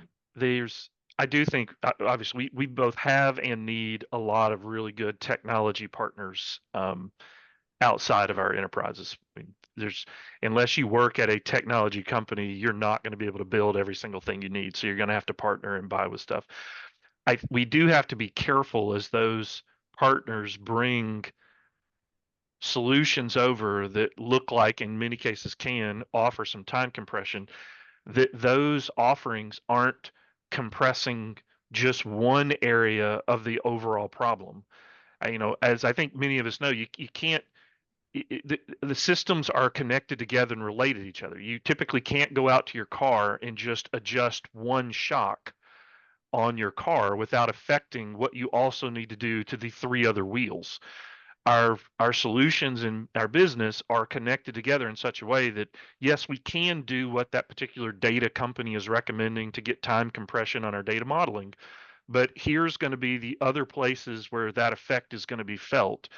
I do think, obviously, we both have and need a lot of really good technology partners outside of our enterprises. Unless you work at a technology company, you're not going to be able to build every single thing you need. So you're going to have to partner and buy with stuff. We do have to be careful as those partners bring solutions over that look like, in many cases, can offer some time compression, that those offerings aren't compressing just one area of the overall problem. As I think many of us know, you can't. The systems are connected together and related to each other. You typically can't go out to your car and just adjust one shock on your car without affecting what you also need to do to the three other wheels. Our solutions in our business are connected together in such a way that, yes, we can do what that particular data company is recommending to get time compression on our data modeling, but here's going to be the other places where that effect is going to be felt.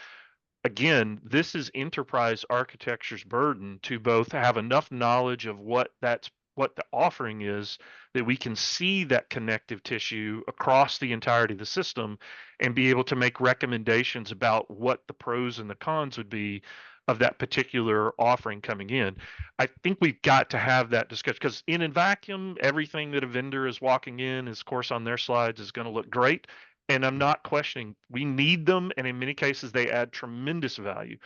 Again, this is enterprise architecture's burden to both have enough knowledge of what the offering is, that we can see that connective tissue across the entirety of the system and be able to make recommendations about what the pros and the cons would be of that particular offering coming in. I think we've got to have that discussion, because in a vacuum, everything that a vendor is walking in, is, of course, on their slides, is going to look great. And I'm not questioning, we need them, and in many cases they add tremendous value.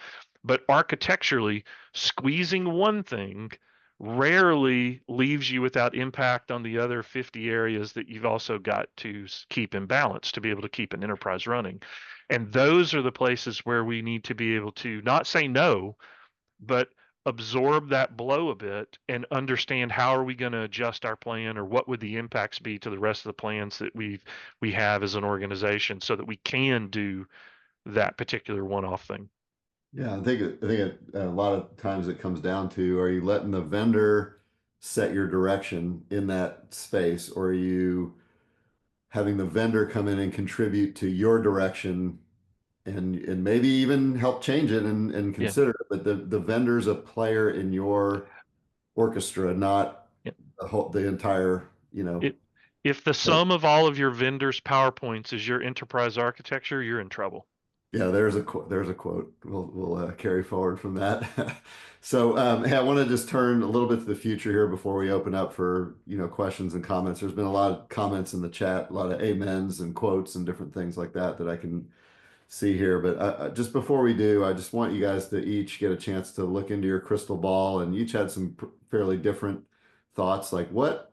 But architecturally, squeezing one thing rarely leaves you without impact on the other 50 areas that you've also got to keep in balance to be able to keep an enterprise running. And those are the places where we need to be able to not say no, but absorb that blow a bit and understand how are we going to adjust our plan, or what would the impacts be to the rest of the plans that we have as an organization, so that we can do that particular one-off thing. Yeah, I think a lot of times it comes down to, are you letting the vendor set your direction in that space, or are you having the vendor come in and contribute to your direction and maybe even help change it and consider it? But the vendor's a player in your orchestra, not the entire, If the sum of all of your vendors' PowerPoints is your enterprise architecture, you're in trouble. Yeah, there's a quote. We'll carry forward from that. So, hey, I want to just turn a little bit to the future here before we open up for, questions and comments. There's been a lot of comments in the chat, a lot of amens and quotes and different things like that I can see here. But just before we do, I just want you guys to each get a chance to look into your crystal ball, and each had some fairly different thoughts. Like, what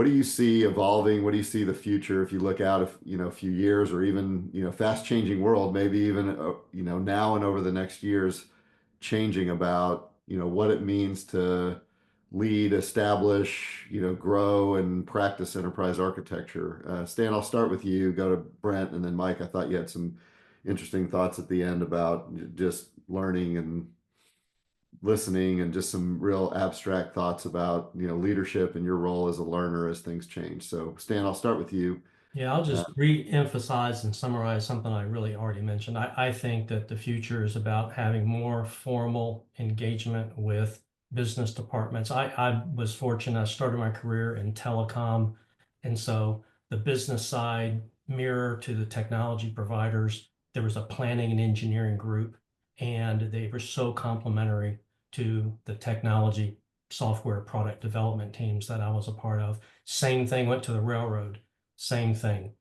do you see evolving? What do you see the future if you look out, a few years, or even, fast changing world, maybe even, now and over the next years, changing about, what it means to lead, establish, grow and practice enterprise architecture. Stan, I'll start with you, go to Brent, and then Mike. I thought you had some interesting thoughts at the end about just learning and listening, and just some real abstract thoughts about, leadership and your role as a learner as things change. So Stan, I'll start with you. Yeah, I'll just re-emphasize and summarize something I really already mentioned. I think that the future is about having more formal engagement with business departments. I was fortunate, I started my career in telecom, and so the business side mirror to the technology providers. There was a planning and engineering group, and they were so complementary to the technology software product development teams that I was a part of. Same thing went to the railroad, same thing.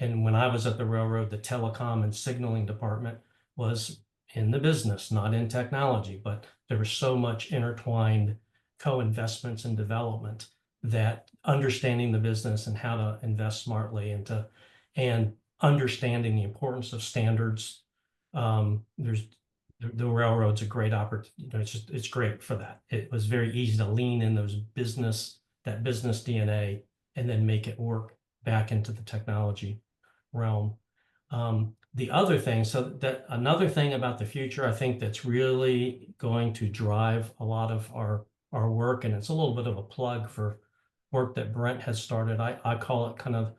And when I was at the railroad, the telecom and signaling department was in the business, not in technology, but there was so much intertwined co-investments and development that understanding the business and how to invest smartly and understanding the importance of standards. The railroad's a great opportunity. It's great for that. It was very easy to lean in that business DNA and then make it work back into the technology realm. The other thing, another thing about the future, I think that's really going to drive a lot of our work, and it's a little bit of a plug for work that Brent has started. I call it kind of,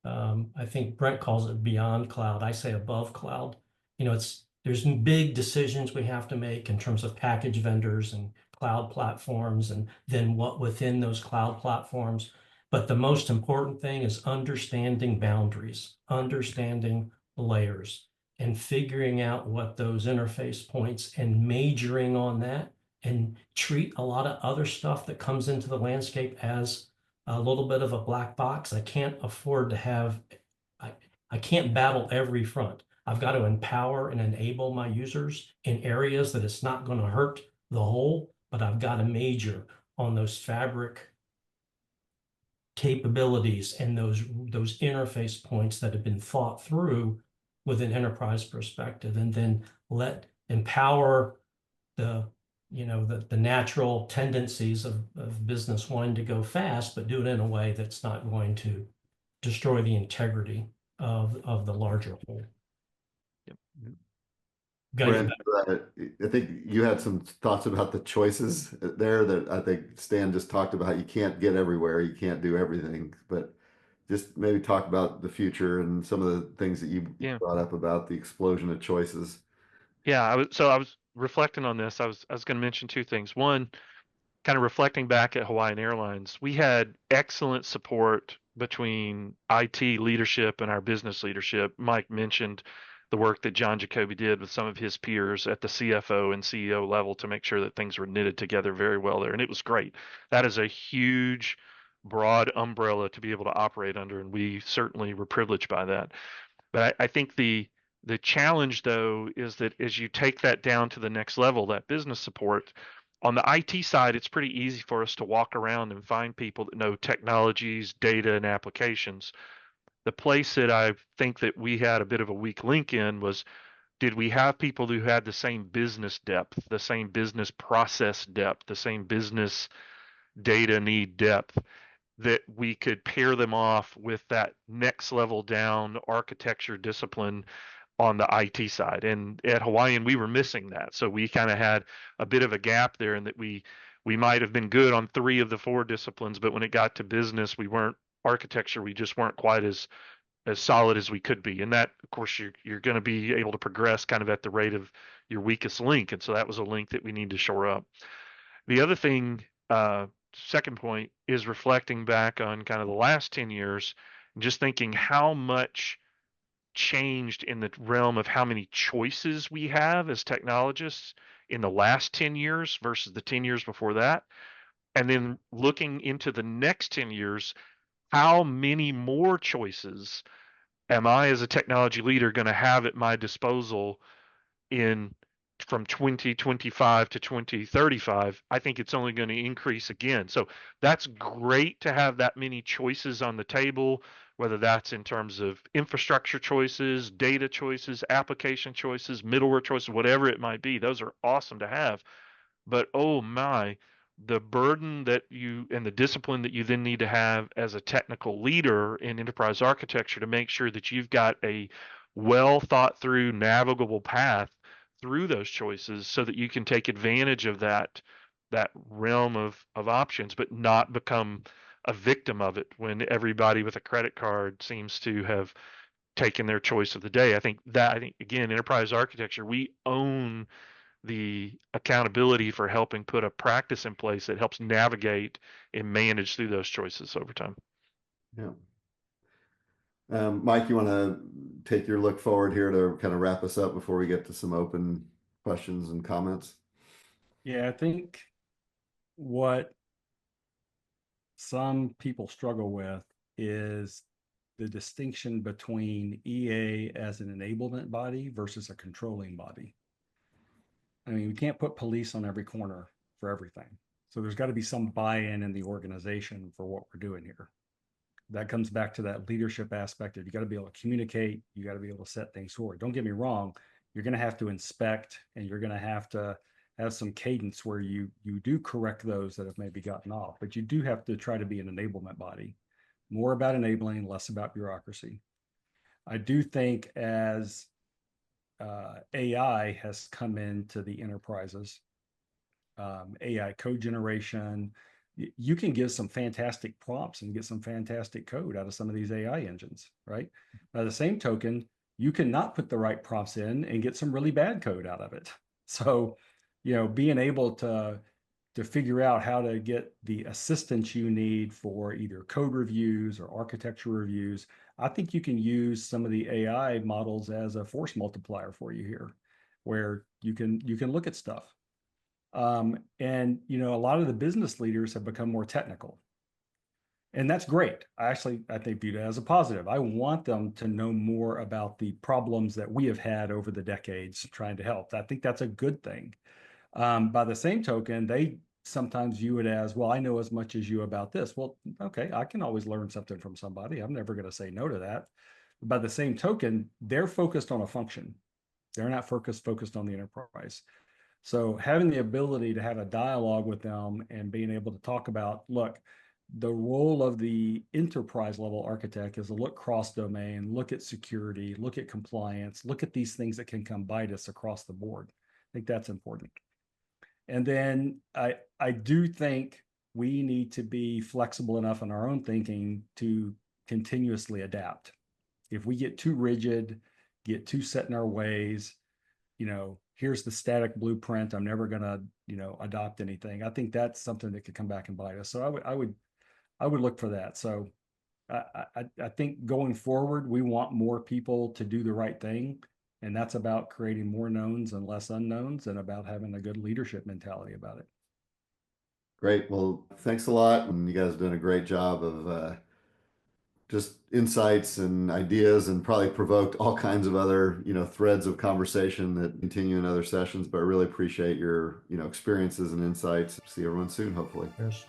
I think Brent calls it beyond cloud. I say above cloud. There's big decisions we have to make in terms of package vendors and cloud platforms, and then what within those cloud platforms. But the most important thing is understanding boundaries, understanding layers, and figuring out what those interface points, and majoring on that, and treat a lot of other stuff that comes into the landscape as a little bit of a black box. I can't afford to have, I can't battle every front. I've got to empower and enable my users in areas that it's not going to hurt the whole, but I've got to major on those fabric capabilities and those interface points that have been thought through with an enterprise perspective, and then empower the natural tendencies of business wanting to go fast, but do it in a way that's not going to destroy the integrity of the larger whole. Yep. Brent, I think you had some thoughts about the choices there that I think Stan just talked about. You can't get everywhere, you can't do everything, but just maybe talk about the future and some of the things that you brought up about the explosion of choices. Yeah, I was reflecting on this. I was going to mention two things. One, kind of reflecting back at Hawaiian Airlines, we had excellent support between IT leadership and our business leadership. Mike mentioned the work that Jon Jacoby did with some of his peers at the CFO and CEO level to make sure that things were knitted together very well there. And it was great. That is a huge, broad umbrella to be able to operate under, and we certainly were privileged by that. But I think the challenge, though, is that as you take that down to the next level, that business support, on the IT side, it's pretty easy for us to walk around and find people that know technologies, data, and applications. The place that I think that we had a bit of a weak link in was, did we have people who had the same business depth, the same business process depth, the same business data need depth, that we could pair them off with that next level down architecture discipline on the IT side. And at Hawaiian, we were missing that. So we kind of had a bit of a gap there in that we might have been good on 3 of the 4 disciplines, but when it got to business, we weren't architecture, we just weren't quite as solid as we could be. And that, of course, you're going to be able to progress kind of at the rate of your weakest link. And so that was a link that we need to shore up. The other thing, second point, is reflecting back on kind of the last 10 years and just thinking how much changed in the realm of how many choices we have as technologists in the last 10 years versus the 10 years before that. And then looking into the next 10 years, how many more choices am I as a technology leader going to have at my disposal from 2025 to 2035? I think it's only going to increase again. So that's great to have that many choices on the table, whether that's in terms of infrastructure choices, data choices, application choices, middleware choices, whatever it might be. Those are awesome to have. But oh my, the burden that you and the discipline that you then need to have as a technical leader in enterprise architecture to make sure that you've got a well thought through navigable path through those choices so that you can take advantage of that realm of options, but not become a victim of it when everybody with a credit card seems to have taken their choice of the day. I think again, enterprise architecture, we own the accountability for helping put a practice in place that helps navigate and manage through those choices over time. Yeah. Mike, you want to take your look forward here to kind of wrap us up before we get to some open questions and comments? Yeah, I think what some people struggle with is the distinction between EA as an enablement body versus a controlling body. I mean, we can't put police on every corner for everything. So there's got to be some buy-in in the organization for what we're doing here. That comes back to that leadership aspect of you got to be able to communicate, you got to be able to set things forward. Don't get me wrong, you're going to have to inspect and you're going to have some cadence where you do correct those that have maybe gotten off, but you do have to try to be an enablement body. More about enabling, less about bureaucracy. I do think as AI has come into the enterprises, AI code generation, you can give some fantastic prompts and get some fantastic code out of some of these AI engines, right? By the same token, you cannot put the right prompts in and get some really bad code out of it. So, being able to figure out how to get the assistance you need for either code reviews or architecture reviews, I think you can use some of the AI models as a force multiplier for you here, where you can look at stuff. And a lot of the business leaders have become more technical. And that's great. I think view that as a positive. I want them to know more about the problems that we have had over the decades trying to help. I think that's a good thing. By the same token, they sometimes view it as, well, I know as much as you about this. Well, okay, I can always learn something from somebody. I'm never going to say no to that. By the same token, they're focused on a function. They're not focused on the enterprise. So having the ability to have a dialogue with them and being able to talk about, look, the role of the enterprise level architect is to look cross domain, look at security, look at compliance, look at these things that can come bite us across the board. I think that's important. And then I do think we need to be flexible enough in our own thinking to continuously adapt. If we get too rigid, get too set in our ways, here's the static blueprint, I'm never going to, adopt anything. I think that's something that could come back and bite us. So I would look for that. So I think going forward, we want more people to do the right thing. And that's about creating more knowns and less unknowns, and about having a good leadership mentality about it. Great. Well, thanks a lot. And you guys have done a great job of just insights and ideas, and probably provoked all kinds of other, threads of conversation that continue in other sessions. But I really appreciate your, experiences and insights. See everyone soon, hopefully. Cheers.